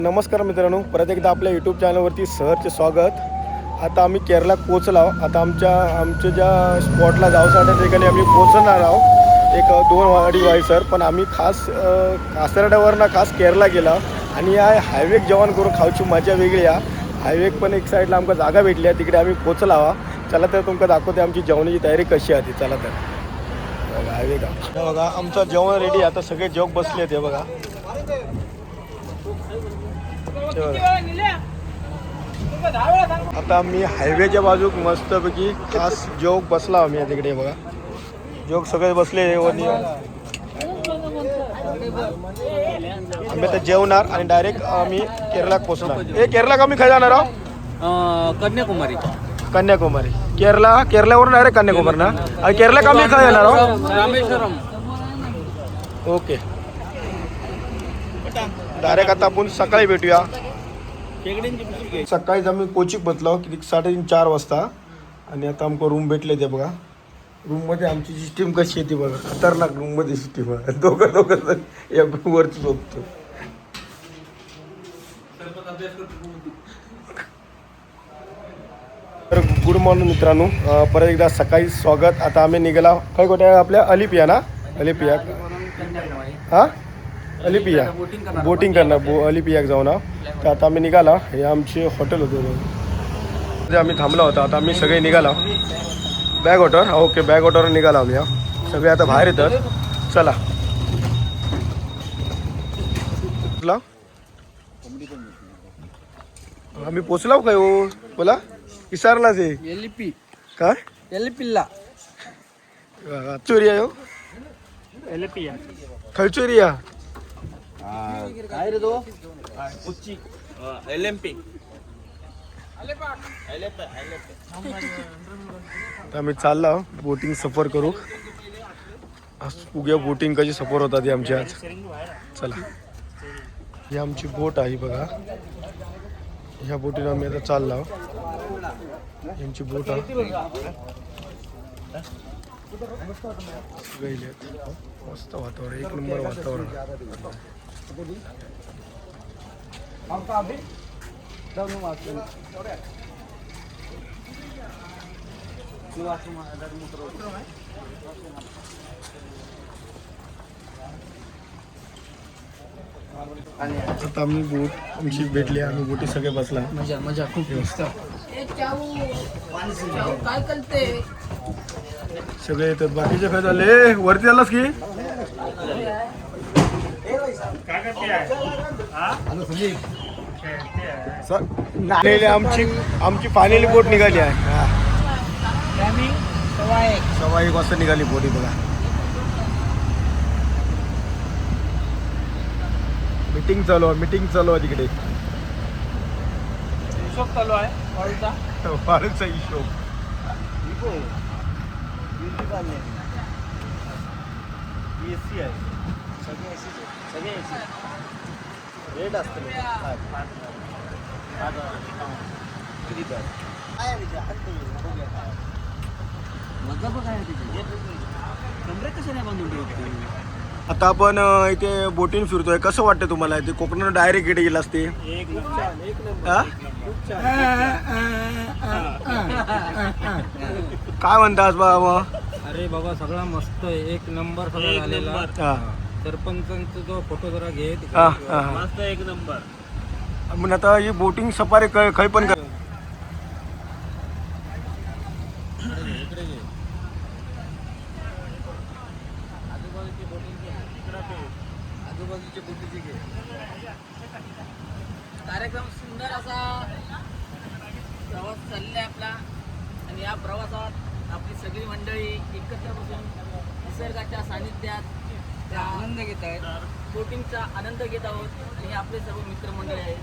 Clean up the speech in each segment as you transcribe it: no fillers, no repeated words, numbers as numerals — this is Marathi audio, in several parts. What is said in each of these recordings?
नमस्कार मित्रांनो, परत एकदा आपल्या यूट्यूब चॅनलवरती सहर्ष स्वागत. आता आम्ही केरळला पोहोचलो आहोत. आता आमच्या ज्या स्पॉटला जाऊसाठी ठिकाणी आम्ही पोहोचणार आहोत एक 2 वाजता. पण आम्ही खास कासरड्यावरनं खास केरळला गेला आणि या हायवे जेवण करून खाऊची मजा वेगळी आहे. हायवे पण एक साईडला आमका जागा भेटली आहे, तिकडे आम्ही पोहोचला आहोत. चला तर तुमका दाखवते आमची जेवणाची तयारी कशी आहे ती. चला तर हायवे का बघा, आमचं जेवण रेडी. आता सगळे जेवण बसले आहेत. हे बघा, आता आम्ही हायवेच्या बाजूक मस्तपैकी खास जोग बसला. आम्ही तिकडे बघा, जोग सगळे बसले. आम्ही आता जेवणार आणि डायरेक्ट आम्ही केरळात पोहोचणार. हे केरळा का आम्ही खाय जाणार आहोत? कन्याकुमारी केरळावरून डायरेक्ट कन्याकुमारी ना. आणि केरळा का आम्ही खाय जाणार आहोत? रामेश्वरम. ओके, डायरेक्ट आता आपण सकाळी भेटूया. सकाळीच आम्ही कोचिक बसलो किती 3:30-4 वाजता. आणि आता आमको रूम भेटले. ते बघा, रूममध्ये आमची सिस्टीम कशी आहे ती बघा. खतरनाक रूममध्ये सिस्टीम आहे. दोघं जण या वरती झोपतो. तर गुड मॉर्निंग मित्रांनो, परत एकदा सकाळी स्वागत. आता आम्ही निघाला काय कुठे आपल्या अलिपिया ना, अलिपिया हां अलिपिया बोटिंग करणार अलिपियाक जाऊ ना. तर आता आम्ही निघाला. हे आमचे हॉटेल होते, आम्ही थांबला होता. आता आम्ही सगळे निघाला bag water. Okay, bag water निघाला आम्ही. सगळे आता बाहेर येतात. चला आम्ही पोचलाव काय हो, बोला विचारलाच आहे एलिपी काय एलिपिल्ला चोरिया हो, एलिपिया खैचोरिया काय रे तो उच्ची एलएमपी. आम्ही चाललो बोटिंग सफर करू. उद्या बोटिंग कशी सफर होतात ही आमची आज. चला, ही आमची बोट आहे बघा. ह्या बोटीनं आम्ही आता चाललो. यांची बोट आहे, मस्त वातावरण, एक नंबर वातावरण. आता आम्ही बोट आमची भेटली. आम्ही बोटी सगळे बसला. मजा खूप मस्त. काय करते सगळे येतात. बाकीचे काय झाले, वरती आलास की आमची फायनली बोट निघाली आहे. 1:15 वाजता निघाली बोटी बघा. मीटिंग चालू आहे तिकडे. हिशोब चालू आहे फारूचा हिशोब. रेट असतं आता आपण इथे बोटिंग फिरतोय. कसं वाटतं तुम्हाला? इथे कोकणात डायरेक्ट इकडे गेला असते. काय म्हणतास बाबा? अरे बाबा, सगळा मस्त आहे, एक नंबर सगळं झालेला. सरपंचांचा जो फोटो जरा घे, मस्त एक नंबर. मग आता ही बोटिंग सफारी खय पण कर. आजूबाजूच्या बोटीची घे. कार्यक्रम सुंदर असा प्रवास चाललाय आपला. आणि या प्रवासात आपली सगळी मंडळी एकत्र बसून निसर्गाच्या सानिध्यात आनंद घेत आहेत, बोटिंगचा आनंद घेत आहोत. आणि आपले सर्व मित्रमंडळी आहेत.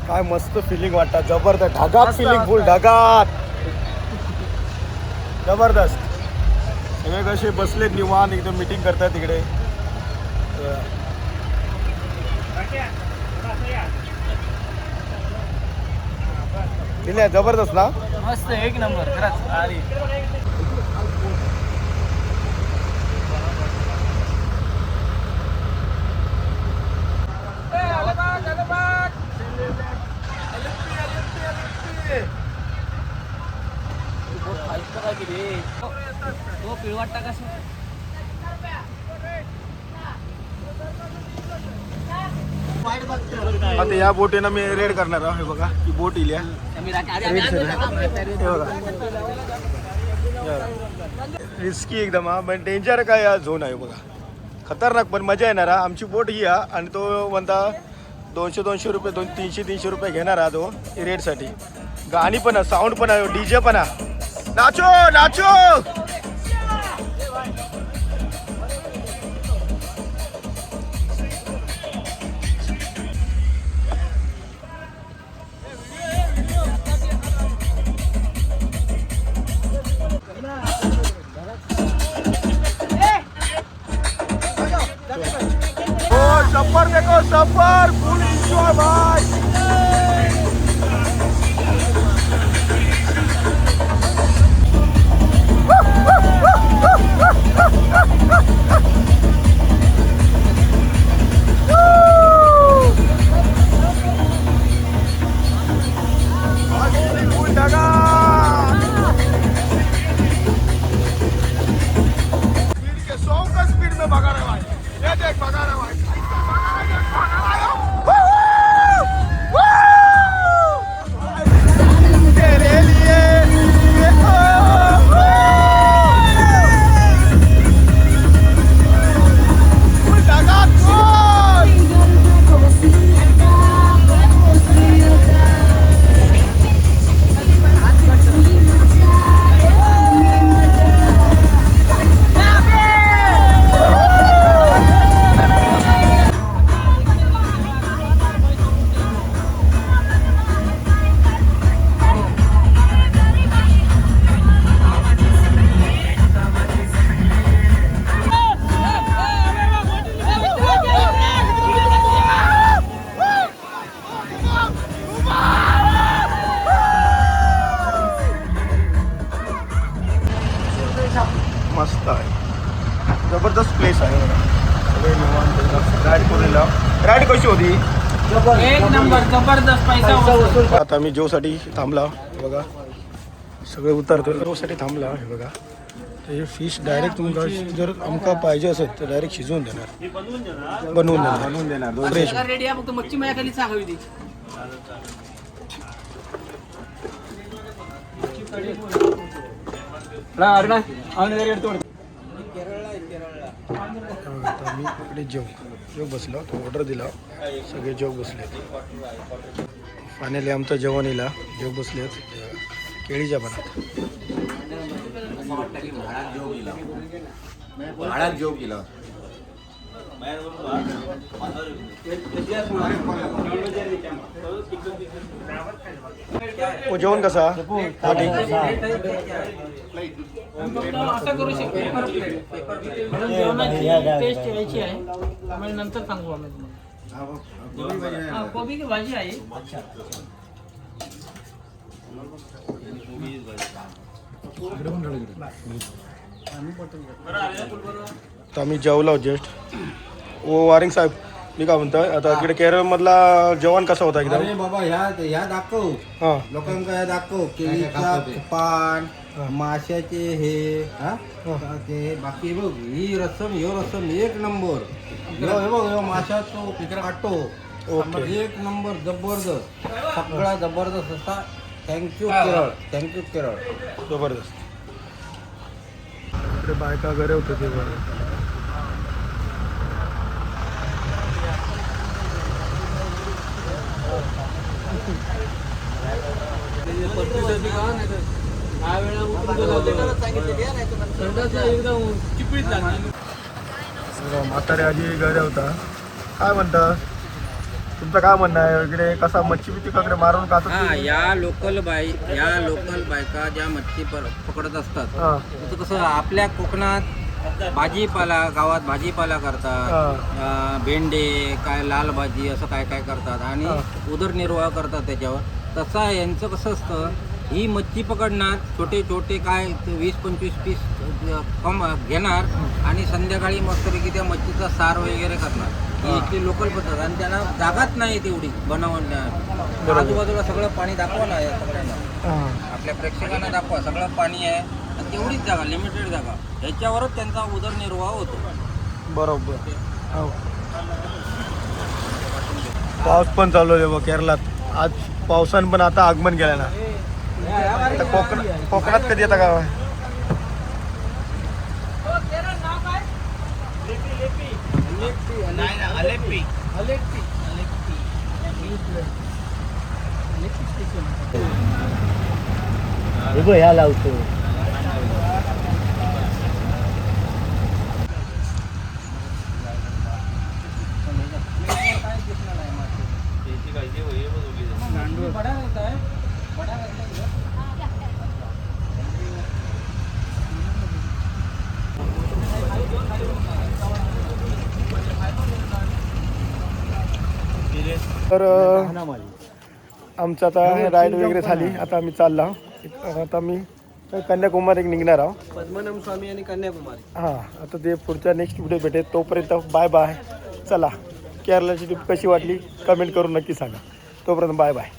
काय मस्त फिलिंग वाटतात. जबरदस्त ढगात फिलिंग, फुल ढगात जबरदस्त. सगळे कसे बसले निवांत एकदम मीटिंग करतात तिकडे. दिल्या जबरदस्त ना. मस्त एक नंबर खरंच. अरे तो पिळवाट टाका. आता या बोटीनं मी रेड करणार आहे. हे बघा ही बोट इल्या रिस्की एकदम हा, पण डेंजर काय हा झोन आहे बघा, खतरनाक पण मजा येणार हा. आमची बोट ही हा आणि तो म्हणता 200 रुपये 300 रुपये घेणार हा तो रेडसाठी. गाणी पण आहे, साऊंड पण आहे, डीजे पण आहे. Nacho nacho. सफर देखो सफर फुल एंजॉय भाई. स्पीड के 100 का स्पीड में भगा रहे भाई. ये देख भगा रहे भाई. तेरे लिए मस्त आहे, जबरदस्त प्लेस आहे. सगळे निवांत राईड करून राईड कशी होती. एक नंबर जबरदस्त. पैसा वसूल. आता मी जोसाठी थांबला बघा, सगळे उतरतो जोसाठी थांबला. हे बघा ते फिश डायरेक्ट तुमका जर आमका पाहिजे असेल तर डायरेक्ट शिजवून देणार, बनवून देणार फ्रेश. रेडी आहे, फक्त मच्छी माझ्याखाली सांगावी ती. आता मी इकडे जेव बसलो, तो ऑर्डर दिला, सगळे जेव बसलेत. फायनली आमचं जेवण येला, जेव बसलेत केळीच्या बनात. भाडात जेव केला. जेवण कसा असं करू शकतो. जेवणाची टेस्ट यायची आहे, त्यामुळे नंतर सांगू आम्ही तुम्हाला. कोबी की भाजी आहे. तर आम्ही जेवलो जस्ट. ओ वारिंग साहेब, मी काय म्हणतोय आता इकडे केरळ मधला जेवण कसा होता एकदम. अरे बाबा ह्या दाखव हा लोकांका, ह्या दाखव केळीचा पान, माशाचे हे हा ते बाकी बघ. ही रसम ह्यो रसम एक नंबर. ह्यो हे बघ ह्यो माशाचो काटो एक नंबर जबरदस्त. सगळा जबरदस्त असा. Thank you Kerala, thank you Kerala. जबरदस्त. इकडे बायका घरे होते ते बरं. म्हातारे आजी घरे होता. काय म्हणता, तुमचं काय म्हणणं आहे इकडे कसा मच्छी बिच्छी काकडे मारून का हा, या लोकल बायका ज्या मच्छी पकडत असतात, हा तसं कसं आपल्या कोकणात भाजीपाला, गावात भाजीपाला करतात, भेंडे काय लाल भाजी असं काय काय करतात आणि उदरनिर्वाह करतात त्याच्यावर. तसं आहे यांचं कसं असतं, ही मच्छी पकडणार छोटे छोटे काय 20-25 पीस कम घेणार आणि संध्याकाळी मस्तपैकी त्या मच्छीचा सार वगैरे करणार. ही इथली लोकल पद्धत आणि त्यांना जागाच नाही तेवढी बनवण्या. आजूबाजूला सगळं पाणी दाखवा ना या सगळ्यांना, आपल्या प्रेक्षकांना दाखवा सगळं पाणी आहे आणि तेवढीच जागा, लिमिटेड जागा, ह्याच्यावरच त्यांचा उदरनिर्वाह होतो. बरोबर. हो. पाऊस पण चालू आहे बघ केरळात. आज पावसानं पण आता आगमन केलं ना. आता कोकणात कधी येता का? ह्या लावतो. तर आमचं आता राईड वगैरे झाली. आता आम्ही चालला. आता मी कन्याकुमारी निघणार आहोत. पद्मनाभ स्वामी आणि कन्याकुमारी. हां, आता ते पुढच्या नेक्स्ट व्हिडिओ भेटेल. तोपर्यंत बाय बाय. चला, केरळाची ट्रिप कशी वाटली कमेंट करून नक्की सांगा. तोपर्यंत बाय बाय.